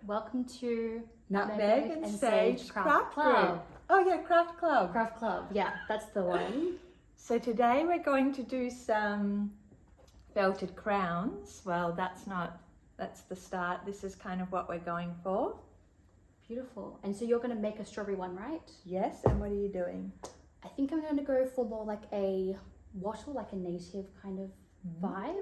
Welcome to Nutmeg and Sage Craft Club. Oh yeah, Craft Club. Craft Club, yeah, that's the one. So today we're going to do some felted crowns. Well, that's the start. This is kind of what we're going for. Beautiful. And so you're going to make a strawberry one, right? Yes, and what are you doing? I think I'm going to go for more like a wattle, like a native kind of vibe.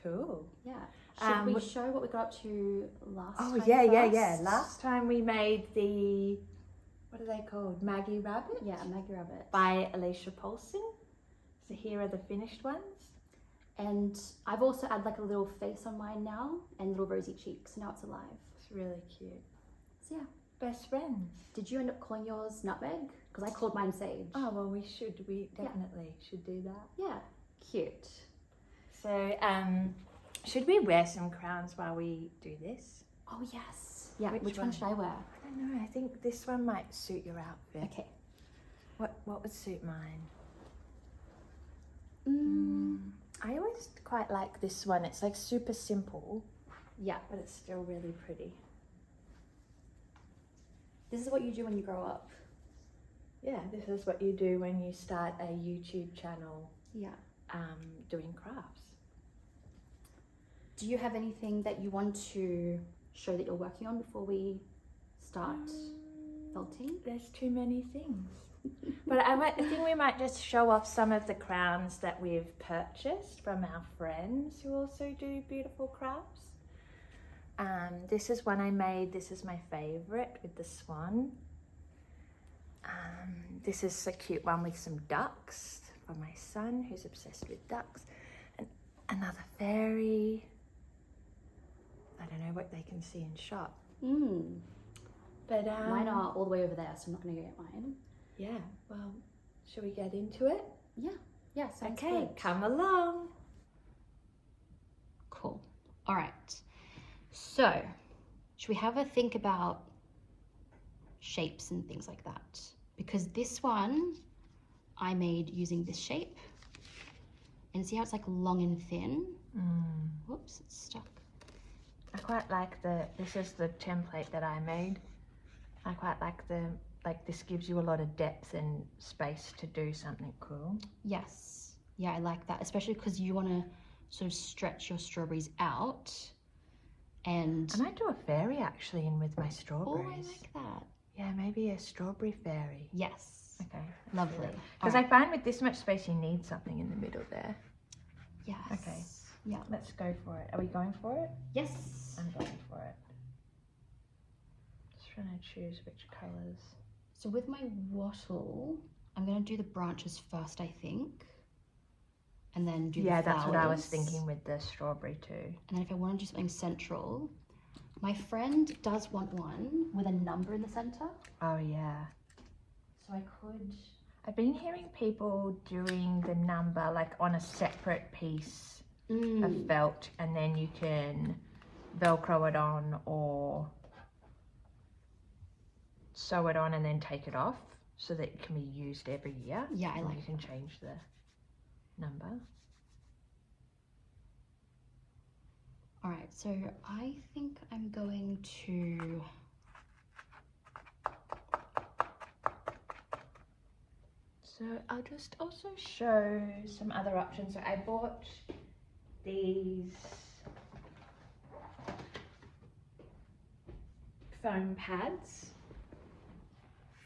Cool. Yeah. Should we show what we got up to last time? Yeah. Last time we made the, what are they called? Maggie Rabbit? Yeah, Maggie Rabbit. By Alicia Paulson. So here are the finished ones. And I've also added like a little face on mine now and little rosy cheeks. Now it's alive. It's really cute. So yeah. Best friends. Did you end up calling yours Nutmeg? Because I called mine Sage. Oh, well, we definitely should do that. Yeah, cute. So, should we wear some crowns while we do this? Oh, yes. Yeah, which one one should I wear? I don't know, I think this one might suit your outfit. Okay. What would suit mine? I always quite like this one. It's like super simple. Yeah. But it's still really pretty. This is what you do when you grow up. Yeah, this is what you do when you start a YouTube channel. Yeah. Doing crafts. Do you have anything that you want to show that you're working on before we start felting? There's too many things. But I think we might just show off some of the crowns that we've purchased from our friends who also do beautiful crafts. This is one I made. This is my favorite with the swan. This is a cute one with some ducks for my son who's obsessed with ducks. And another fairy. I don't know what they can see in shot. But mine are all the way over there, so I'm not going to get mine. Yeah, well, shall we get into it? Yeah, sounds okay, good. Come along. Cool. All right. So, should we have a think about shapes and things like that? Because this one I made using this shape. And see how it's like long and thin? Whoops, it's stuck. I quite like this is the template that I made. I quite like this gives you a lot of depth and space to do something cool. Yes. Yeah, I like that, especially because you want to sort of stretch your strawberries out. And I might do a fairy actually in with my strawberries. Oh, I like that. Yeah, maybe a strawberry fairy. Yes. Okay. Lovely. Because I find with this much space you need something in the middle there. Yes. Okay. Yeah. Let's go for it. Are we going for it? Yes. I'm going for it. Just trying to choose which colours. So with my wattle, I'm going to do the branches first, I think. And then do the flowers. Yeah, that's what I was thinking with the strawberry too. And then if I want to do something central, my friend does want one with a number in the center. Oh yeah. So I could... I've been hearing people doing the number like on a separate piece of felt, and then you can Velcro it on or sew it on and then take it off so that it can be used every year. Yeah, I like You can change the number. All right, so I think I'm going to... So I'll just also show some other options. So I bought these foam pads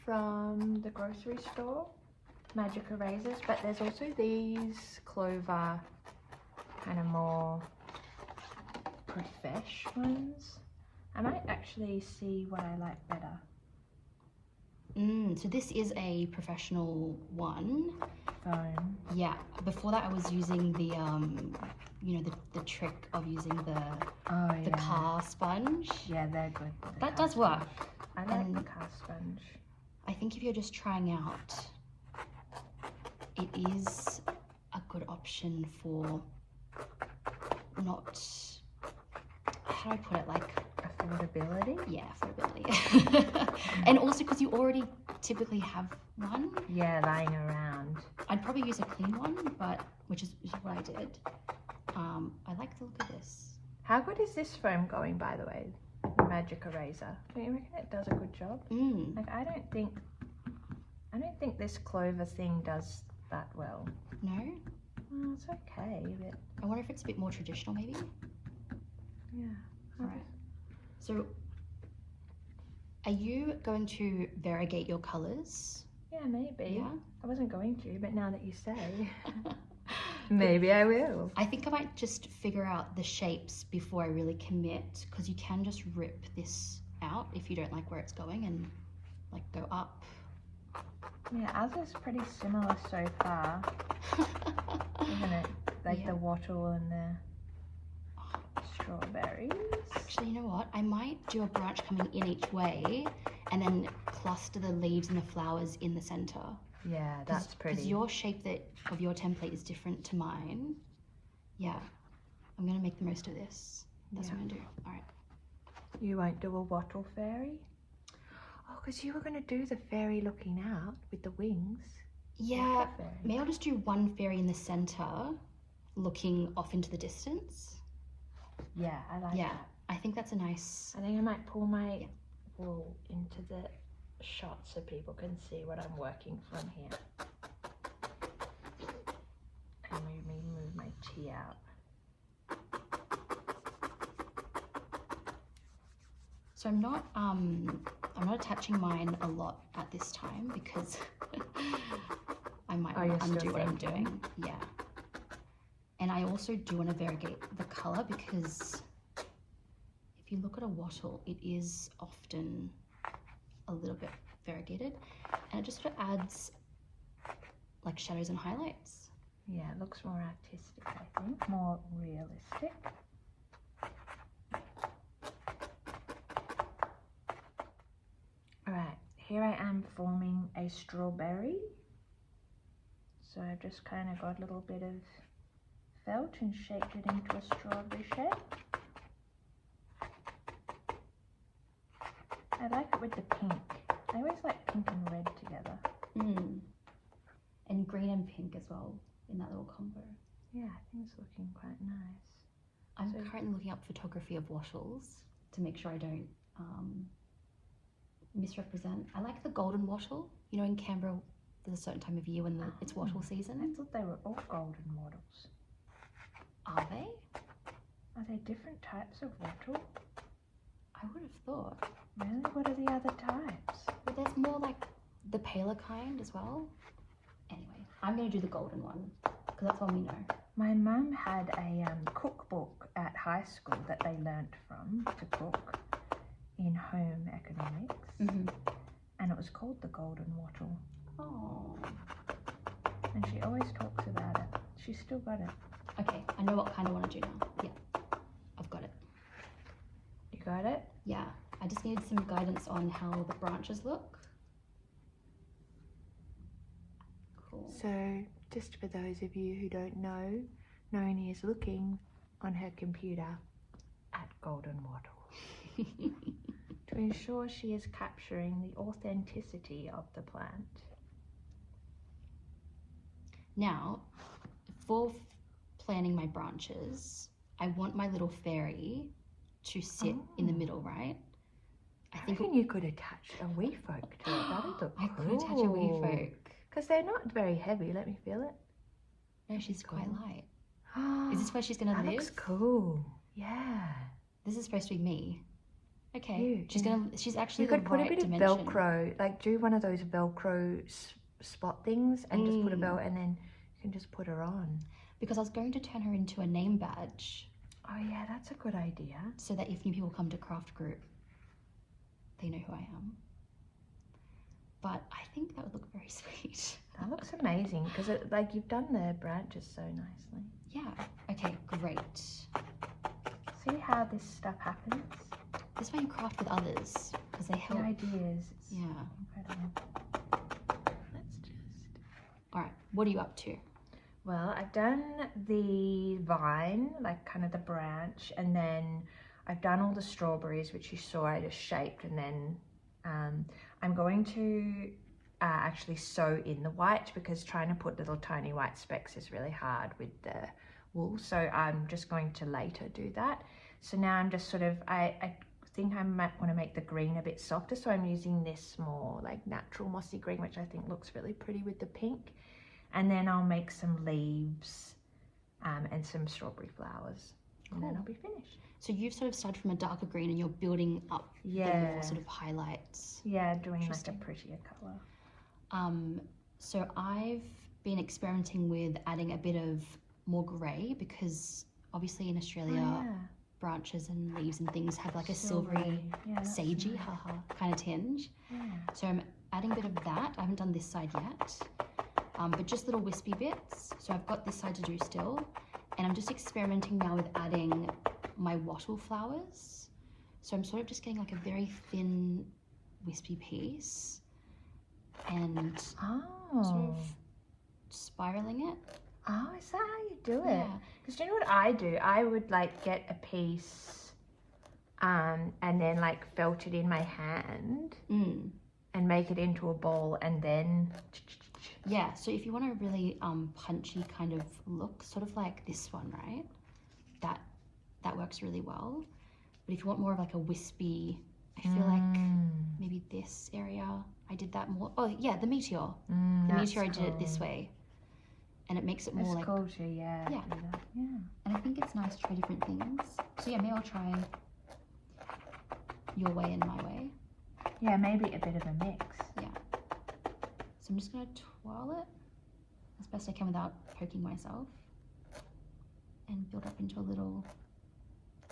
from the grocery store, magic erasers, but there's also these clover kind of more profesh ones. I might actually see what I like better. So this is a professional one. Foam. Yeah. Before that, I was using the, you know, the trick of using the car sponge. Yeah, they're good. That does work. I like the car sponge. I think if you're just trying out, it is a good option for not, how do I put it, like, affordability? Yeah, affordability. And also because you already typically have one. Yeah, lying around. I'd probably use a clean one, but which is what I did. I like the look of this. How good is this foam going, by the way? magic eraser. Don't you reckon it does a good job? Like I don't think this clover thing does that well. No? Well, it's okay, but I wonder if it's a bit more traditional maybe? yeah. Alright. So are you going to variegate your colours? Yeah, maybe. Yeah? I wasn't going to, but now that you say, maybe I will. I think I might just figure out the shapes before I really commit, because you can just rip this out if you don't like where it's going and like go up. Yeah, ours is pretty similar so far, isn't it? Like the wattle and the strawberries. Actually, you know what? I might do a branch coming in each way and then cluster the leaves and the flowers in the center. Yeah, that's pretty. Because your shape of your template is different to mine. Yeah, I'm gonna make the most of this. That's what I'm gonna do. All right. You won't do a wattle fairy? Oh, because you were gonna do the fairy looking out with the wings. Yeah, maybe I'll just do one fairy in the center, looking off into the distance. Yeah, I like that. I think that's a nice... I think I might pull my wool into the shot so people can see what I'm working from here. And move my tea out. So I'm not attaching mine a lot at this time because I might want to undo what I'm doing. Yeah. And I also do want to variegate the color because if you look at a wattle, it is often a little bit variegated and it just sort of adds like shadows and highlights. Yeah, it looks more artistic, I think, more realistic. Alright, here I am forming a strawberry. So I've just kind of got a little bit of felt and shaped it into a strawberry shape. I like it with the pink. I always like pink and red together. And green and pink as well in that little combo. Yeah, I think it's looking quite nice. I'm currently looking up photography of wattles to make sure I don't misrepresent. I like the golden wattle. You know, in Canberra, there's a certain time of year when it's wattle season. I thought they were all golden wattles. Are they? Are there different types of wattle? I would have thought. Really? What are the other types? But there's more like the paler kind as well. Anyway, I'm going to do the golden one because that's one we know. My mum had a cookbook at high school that they learnt from to cook in home economics. And it was called the golden wattle. Oh. And she always talks about it. She's still got it. Okay, I know what kind I want to do now. Yeah, I've got it. You got it? Yeah, I just needed some guidance on how the branches look. Cool. So, just for those of you who don't know, Noni is looking on her computer at golden wattle to ensure she is capturing the authenticity of the plant. Now, for planning my branches, I want my little fairy to sit in the middle, right? I think you could attach a wee folk to it. That'd look cool. I could attach a wee folk. Because they're not very heavy. Let me feel it. No, she's quite light. Is this where she's going to live? That looks cool. Yeah. This is supposed to be me. Okay. She's actually You could put a bit of Velcro, like do one of those Velcro spot things and just put a belt and then you can just put her on. Because I was going to turn her into a name badge. Oh yeah, that's a good idea. So that if new people come to craft group, they know who I am. But I think that would look very sweet. That looks amazing because like you've done the branches so nicely. Yeah. Okay, great. See how this stuff happens? This is why you craft with others because they help. The ideas. It's incredible. Let's just. All right. What are you up to? Well, I've done the vine, like kind of the branch, and then I've done all the strawberries, which you saw I just shaped, and then I'm going to actually sew in the white because trying to put little tiny white specks is really hard with the wool. So I'm just going to later do that. So now I'm just sort of, I think I might want to make the green a bit softer, so I'm using this more like natural mossy green, which I think looks really pretty with the pink. And then I'll make some leaves and some strawberry flowers. And then I'll be finished. So you've sort of started from a darker green and you're building up the more sort of highlights. Yeah, doing like a prettier colour. So I've been experimenting with adding a bit of more grey because obviously in Australia branches and leaves and things have like a silvery, sagey, kind of tinge. Yeah. So I'm adding a bit of that. I haven't done this side yet, but just little wispy bits. So I've got this side to do still. And I'm just experimenting now with adding my wattle flowers. So I'm sort of just getting like a very thin wispy piece and sort of spiraling it. Oh, is that how you do it? Because do you know what I do? I would like get a piece and then like felt it in my hand and make it into a ball and then... Yeah, so if you want a really punchy kind of look, sort of like this one, right? That works really well. But if you want more of like a wispy, I feel like maybe this area, I did that more. Oh yeah, the meteor. The meteor, I did it this way. And it makes it more like... cool too, yeah. And I think it's nice to try different things. So yeah, maybe I'll try your way and my way. Yeah, maybe a bit of a mix. Yeah. So I'm just going to twirl it as best I can without poking myself and build up into a little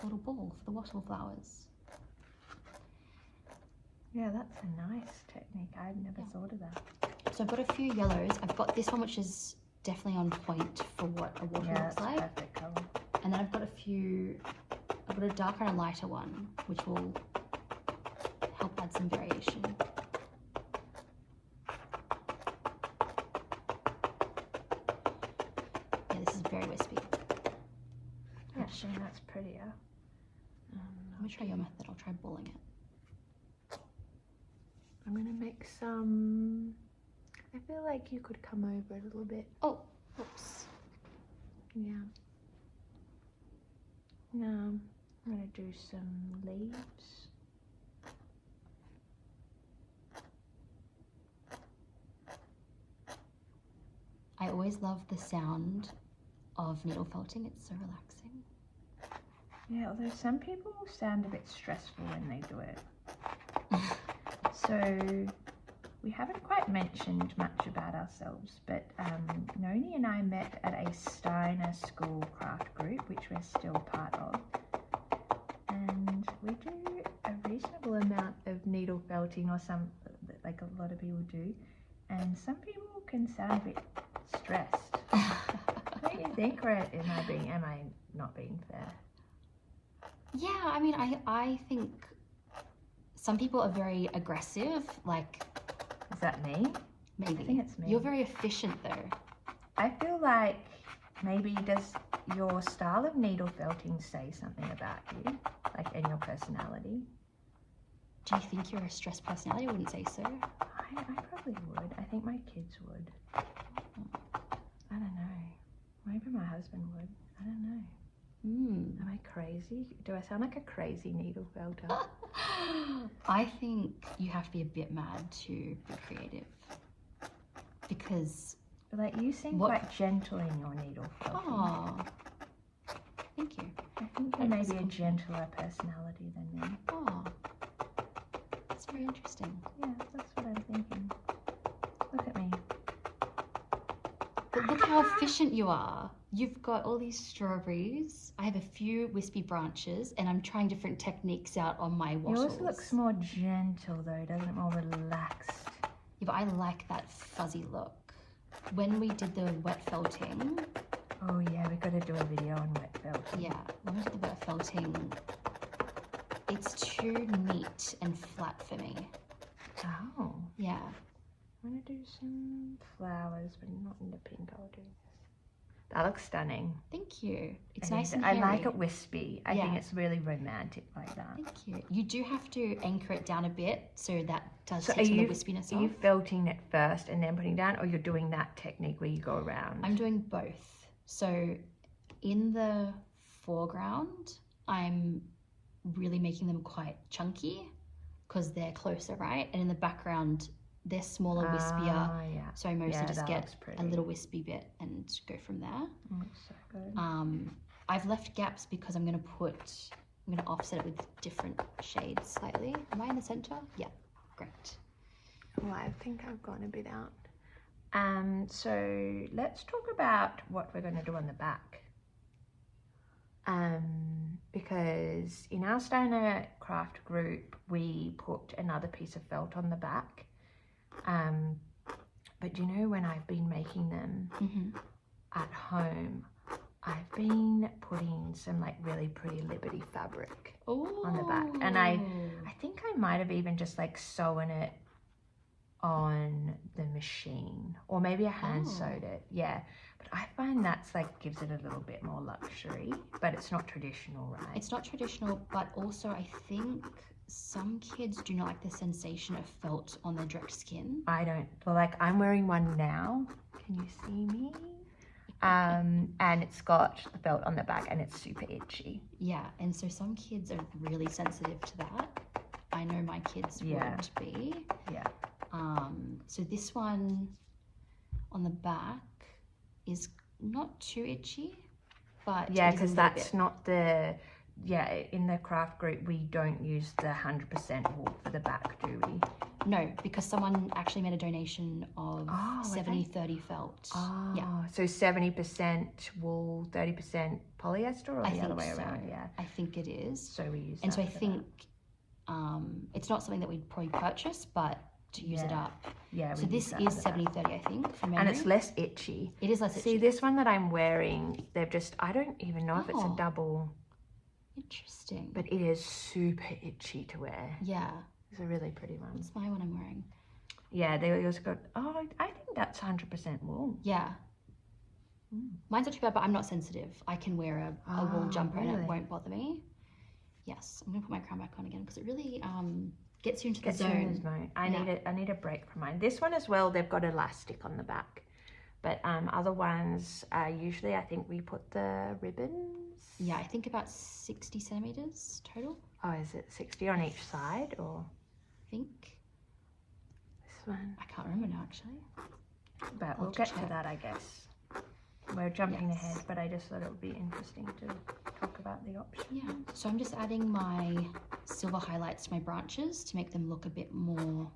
ball for the wattle flowers. Yeah, that's a nice technique. I've never thought of that. So I've got a few yellows. I've got this one which is definitely on point for what a wattle looks like. Perfect colour. And then I've got a darker and a lighter one which will help add some variation. This is very wispy. Actually, that's prettier. Let me try your method. I'll try balling it. I'm going to make some... I feel like you could come over a little bit. Oh, oops. Yeah. Now I'm going to do some leaves. I always love the sound of needle felting. It's so relaxing. Yeah, although some people sound a bit stressful when they do it. So we haven't quite mentioned much about ourselves, but Noni and I met at a Steiner school craft group, which we're still part of. And we do a reasonable amount of needle felting, or some, like a lot of people do. And some people can sound a bit stressed. What do you think, or am I not being fair? Yeah, I mean, I think some people are very aggressive, like... Is that me? Maybe. I think it's me. You're very efficient though. I feel like maybe does your style of needle felting say something about you, like in your personality? Do you think you're a stressed personality? I wouldn't say so. I probably would. I think my kids would. I don't know. Maybe my husband would. I don't know. Am I crazy? Do I sound like a crazy needle felter? I think you have to be a bit mad to be creative. Because... But like you seem quite gentle in your needle felting. Oh, thank you. I think you're maybe a gentler personality than me. Oh, that's very interesting. Yeah, that's what I'm thinking. Look at me. But look how efficient you are. You've got all these strawberries. I have a few wispy branches and I'm trying different techniques out on my wattles. Yours looks more gentle though, doesn't it? More relaxed. Yeah, but I like that fuzzy look. When we did the wet felting... Oh yeah, we've got to do a video on wet felting. Yeah, when we did the wet felting, it's too neat and flat for me. Oh. Yeah. I'm going to do some flowers, but not in the pink. I'll do this. That looks stunning. Thank you. It's nice and I hairy. like it wispy. I think it's really romantic like that. Thank you. You do have to anchor it down a bit, so that does take some of the wispiness off. Are you felting it first and then putting down, or you're doing that technique where you go around? I'm doing both. So in the foreground, I'm really making them quite chunky because they're closer, right? And in the background, they're smaller, wispier. Yeah. So I mostly just that get looks pretty. a little wispy bit and go from there. Looks so good. I've left gaps because I'm gonna offset it with different shades slightly. Am I in the center? Yeah, great. Oh, I think I've gone a bit out. So let's talk about what we're going to do on the back. Because in our Steiner craft group, we put another piece of felt on the back. But you know, when I've been making them at home, I've been putting some like really pretty Liberty fabric on the back. And I think I might have even just like sewn it on the machine, or maybe I hand sewed it. Yeah, but I find that's like gives it a little bit more luxury, but it's not traditional, right? It's not traditional, but also I think some kids do not like the sensation of felt on their direct skin. I don't. Well, like I'm wearing one now. Can you see me? And it's got the felt on the back and it's super itchy. Yeah, and so some kids are really sensitive to that. I know my kids would be. Yeah. So this one on the back is not too itchy, but yeah, because that's not the, in the craft group we don't use the 100% wool for the back, do we? No, because someone actually made a donation of 70-30 felt. Oh, yeah. So 70% wool, 30% polyester, or the other way around? Yeah, I think it is. So we use. And so I think it's not something that we'd probably purchase, but to use it up. Yeah. So this is 70-30, I think, from memory. And it's less itchy. It is less itchy. See, this one that I'm wearing, they've just, I don't even know if it's a double. Interesting. But it is super itchy to wear. Yeah. It's a really pretty one. That's my one I'm wearing. Yeah, they also got, I think that's 100% wool. Yeah. Mine's not too bad, but I'm not sensitive. I can wear a wool jumper and it won't bother me. Yes, I'm gonna put my crown back on again because it really gets you into the zone. I need a break from mine. This one as well, they've got elastic on the back, but other ones usually I think we put the ribbons. Yeah, I think about 60 centimeters total. Oh, is it 60 on each side, or? I think. This one. I can't remember now actually. But we'll get to that, I guess. We're jumping ahead, but I just thought it would be interesting to talk about the options. Yeah, so I'm just adding my silver highlights to my branches to make them look a bit more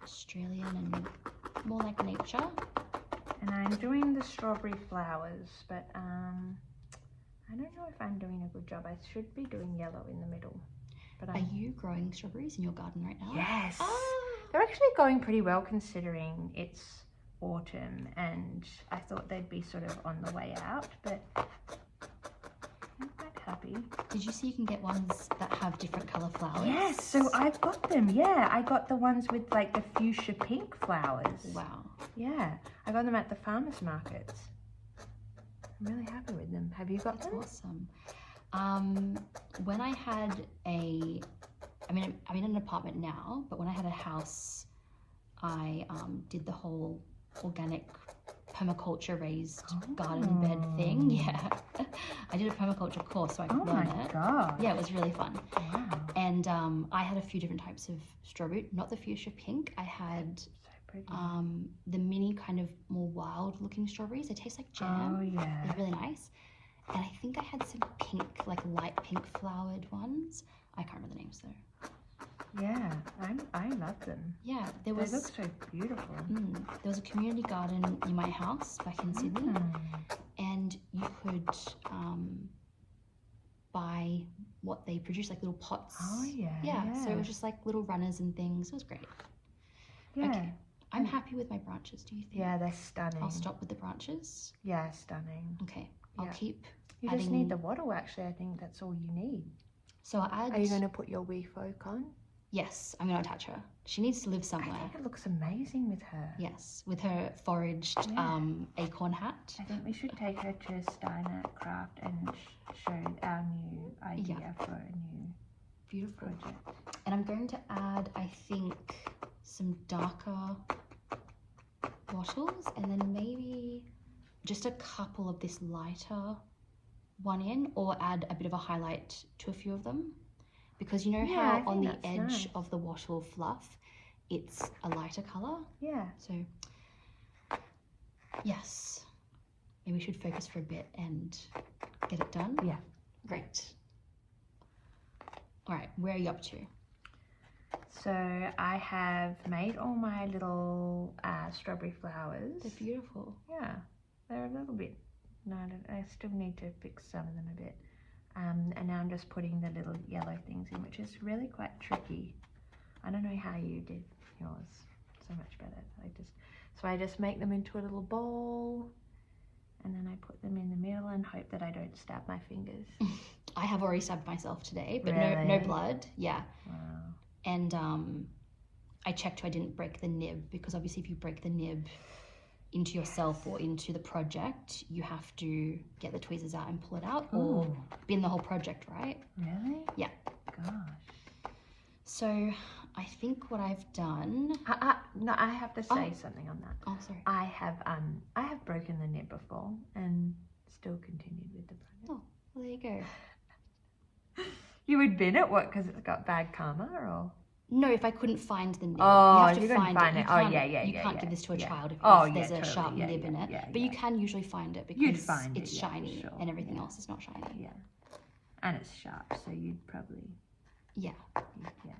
Australian and more like nature. And I'm doing the strawberry flowers, but I don't know if I'm doing a good job. I should be doing yellow in the middle. But Are you growing strawberries in your garden right now? Yes. They're actually going pretty well considering it's autumn, and I thought they'd be sort of on the way out, but I'm quite happy. Did you see you can get ones that have different colour flowers? Yes, so I've got them. Yeah, I got the ones with like the fuchsia pink flowers. Wow. Yeah, I got them at the farmers markets. I'm really happy with them. Have you got them? Awesome. When I had I'm in an apartment now, but when I had a house, I did the whole organic permaculture raised garden bed thing. Yeah, I did a permaculture course so I could learn it. Oh my god! Yeah, it was really fun. Wow. And I had a few different types of strawberry, not the fuchsia pink. I had the mini kind of more wild looking strawberries. They taste like jam. Oh yeah. They're really nice. And I think I had some pink, like light pink flowered ones. I can't remember the names though. Yeah, I love them. Yeah, they look so beautiful. There was a community garden in my house back in Sydney, and you could buy what they produce, like little pots. Oh yeah. Yeah, so it was just like little runners and things. It was great. Yeah. Okay. I'm happy with my branches, do you think? Yeah, they're stunning. I'll stop with the branches. Yeah, stunning. Okay, I'll keep You just need the wattle, actually. I think that's all you need. So I'll add... Are you going to put your wee folk on? Yes, I'm going to attach her. She needs to live somewhere. I think it looks amazing with her. Yes, with her foraged acorn hat. I think we should take her to Steiner Craft and show our new idea for a new beautiful project. And I'm going to add, I think, some darker wattles, and then maybe just a couple of this lighter one in, or add a bit of a highlight to a few of them. because you know Yeah, I how on think the that's edge nice. of the wattle fluff, it's a lighter color. Yeah. So yes, maybe we should focus for a bit and get it done. Yeah. Great. All right, where are you up to? So I have made all my little strawberry flowers. They're beautiful. Yeah, they're a little bit, no, I still need to fix some of them a bit. And now I'm just putting the little yellow things in, which is really quite tricky. I don't know how you did yours so much better. So I just make them into a little bowl, and then I put them in the middle and hope that I don't stab my fingers. I have already stabbed myself today, but Really? no blood. Yeah. Wow. And I checked I didn't break the nib, because obviously if you break the nib into yourself or into the project, you have to get the tweezers out and pull it out, or bin the whole project, right? Really? Yeah. Gosh. So I think what I've done. No, I have to say something on that. Oh, sorry. I have broken the nib before and still continued with the project. Oh, well, there you go. You would bin it, what, because it's got bad karma, or? No, if I couldn't find the nib. Oh, you have to you couldn't find it. You Oh, can't, yeah. give this to a child if, there's a totally. sharp nib in it. But you can usually find it, because You'd find it's it, shiny for sure. and everything else is not shiny. Yeah. And it's sharp, so you'd probably, Yeah. yeah.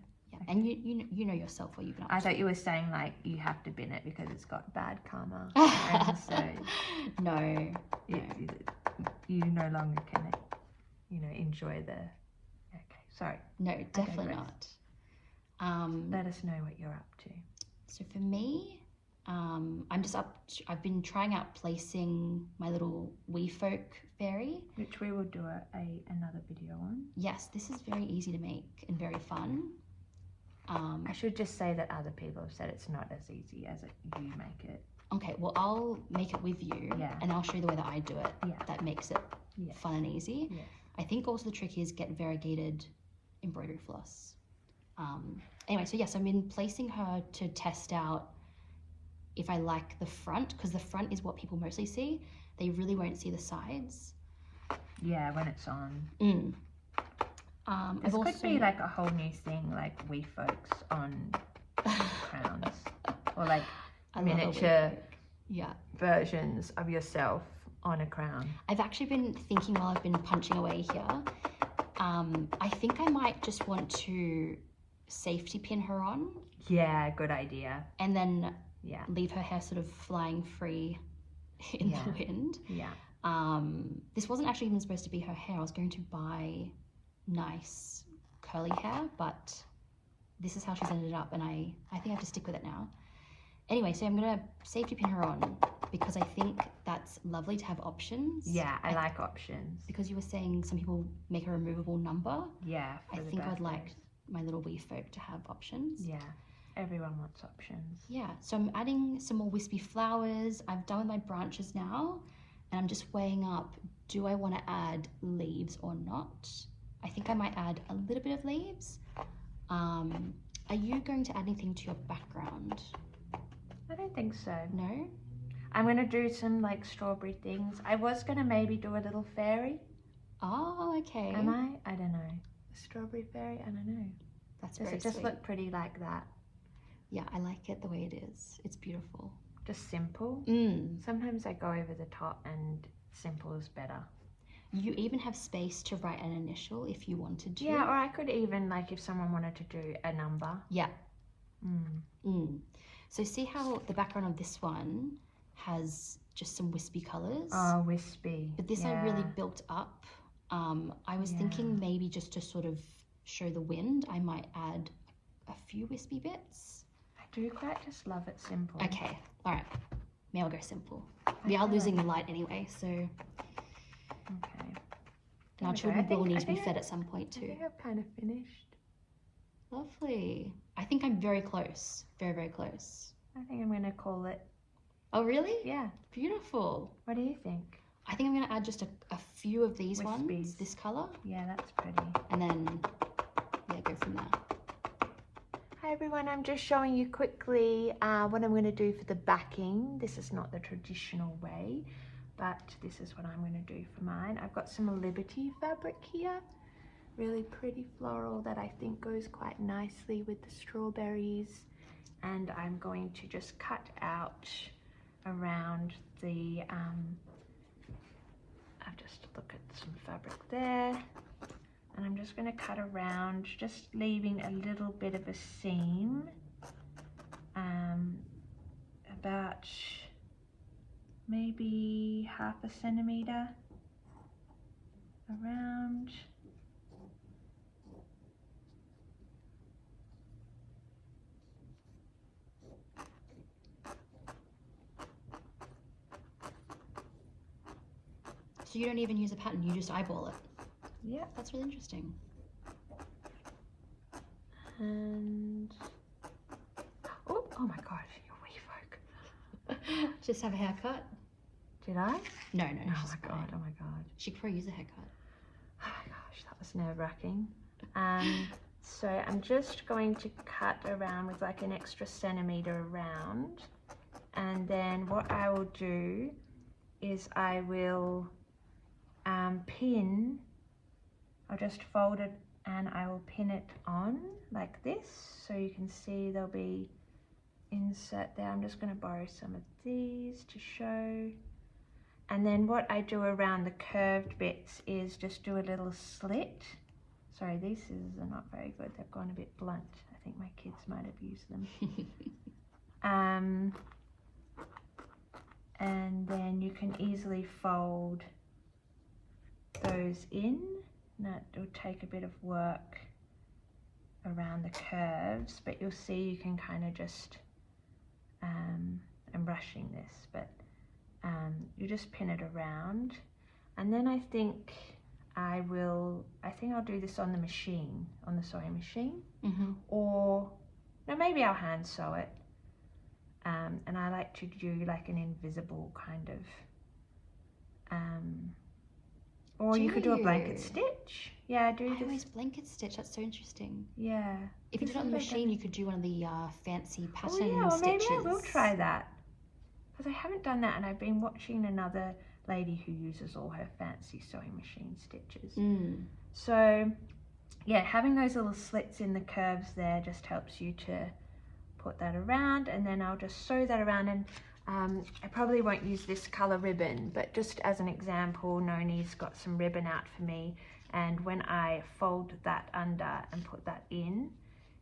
And you know yourself what you've been up I to. thought you were saying like you have to bin it because it's got bad karma, and so No. you no longer can, enjoy the. Okay, sorry. No, definitely digress. not. Let us know what you're up to. So for me, I've been trying out placing my little wee folk fairy. Which we will do another video on. Yes, this is very easy to make and very fun. I should just say that other people have said it's not as easy as you make it. Okay, well, I'll make it with you, and I'll show you the way that I do it. Yeah. That makes it fun and easy. Yeah. I think also the trick is get variegated embroidery floss. Anyway, so yes, I've been placing her to test out if I like the front, because the front is what people mostly see. They really won't see the sides. Yeah, when it's on. I've This also, could be like a whole new thing, like wee folks on crowns, or like miniature versions of yourself on a crown. I've actually been thinking while I've been punching away here, I think I might just want to safety pin her on. Yeah, good idea. And then leave her hair sort of flying free in the wind. Yeah. This wasn't actually even supposed to be her hair. I was going to buy nice curly hair, but this is how she's ended up, and I think I have to stick with it now. Anyway, so I'm gonna safety pin her on because I think that's lovely to have options. Yeah, I like options. Because you were saying some people make a removable number. Yeah, I think I'd like my little wee folk to have options. Yeah, everyone wants options. Yeah, so I'm adding some more wispy flowers. I've done with my branches now, and I'm just weighing up, do I want to add leaves or not? I think I might add a little bit of leaves. Are you going to add anything to your background? I don't think so. No? I'm going to do some like strawberry things. I was going to maybe do a little fairy. Oh, okay. Am I? I don't know. A strawberry fairy? I don't know. That's Does very it just sweet. look pretty like that? Yeah, I like it the way it is. It's beautiful. Just simple? Sometimes I go over the top and simple is better. You even have space to write an initial if you wanted to. Yeah, or I could even, like, if someone wanted to do a number. Yeah. So see how the background of this one has just some wispy colours? Oh, wispy. But this I really built up. I was thinking maybe just to sort of show the wind, I might add a few wispy bits. I do quite just love it simple. Okay, all right. Maybe I'll go simple. We are losing the light anyway, so... Okay. And our children will need to be fed at some point too. I think I've kind of finished. Lovely. I think I'm very close. Very, very close. I think I'm going to call it. Oh, really? Yeah. Beautiful. What do you think? I think I'm going to add just a few of these Wispies. ones, this colour. Yeah, that's pretty. And then, go from there. Hi everyone, I'm just showing you quickly what I'm going to do for the backing. This is not the traditional way, but this is what I'm going to do for mine. I've got some Liberty fabric here, really pretty floral that I think goes quite nicely with the strawberries. And I'm going to just cut out around the, I've just look at some fabric there. And I'm just going to cut around, just leaving a little bit of a seam, about maybe 1/2 centimetre around. So you don't even use a pattern, you just eyeball it. Yeah. That's really interesting. And oh my gosh, your wee folk. Just have a haircut? Did I? No, Oh she's my fine. god, oh my god. She could probably use a haircut. Oh my gosh, that was nerve-wracking. So I'm just going to cut around with like an extra centimetre around, and then what I will do is I will pin, I'll just fold it and I will pin it on like this, so you can see there'll be insert there. I'm just going to borrow some of these to show. And then what I do around the curved bits is just do a little slit. Sorry, these scissors are not very good. They've gone a bit blunt. I think my kids might have used them. And then you can easily fold those in. That will take a bit of work around the curves, but you'll see you can kind of just, I'm brushing this, but you just pin it around. And then I think I'll do this on the machine, on the sewing machine, or no, maybe I'll hand sew it. And I like to do like an invisible kind of, or you could do a blanket stitch. Yeah, I always blanket stitch. That's so interesting. Yeah. If you did it on the machine, you could do one of the fancy pattern yeah, well, stitches. maybe I will try that, because I haven't done that, and I've been watching another lady who uses all her fancy sewing machine stitches. So yeah, having those little slits in the curves there just helps you to put that around, and then I'll just sew that around. And I probably won't use this color ribbon, but just as an example, Noni's got some ribbon out for me, and when I fold that under and put that in,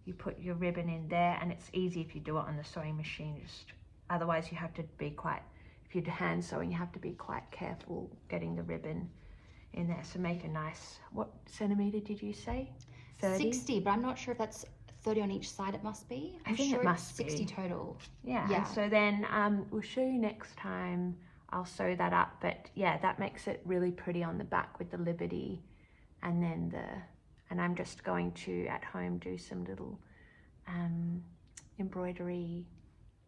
you put your ribbon in there, and it's easy if you do it on the sewing machine. Just otherwise you have to be quite, if you're hand sewing, you have to be quite careful getting the ribbon in there. So make a nice, what centimetre did you say? 30? 60, but I'm not sure if that's 30 on each side. It must be. I think it must be 60 total. Yeah. And so then we'll show you next time. I'll sew that up, but yeah, that makes it really pretty on the back with the Liberty, and then and I'm just going to at home do some little embroidery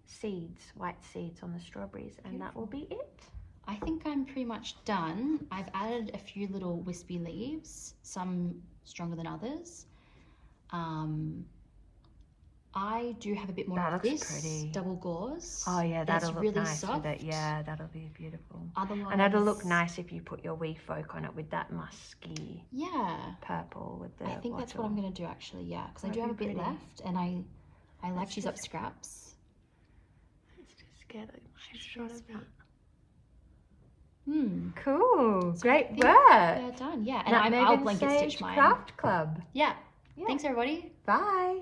seeds, white seeds on the strawberries, and that will be it. I think I'm pretty much done. I've added a few little wispy leaves, some stronger than others. I do have a bit more of this pretty. double gauze. Oh yeah, that'll look really nice soft. with it. Yeah, that'll be beautiful. Otherwise, And it'll look nice if you put your wee folk on it with that musky yeah, purple with the I think that's what I'm going to do actually, yeah, because I do have a bit left, and I like to use up scraps. Let's just get a nice shot of that. Cool, great work. They're done, yeah, and Nutmeg I'll and blanket Sage stitch mine. Craft Club. Yeah, thanks everybody. Bye.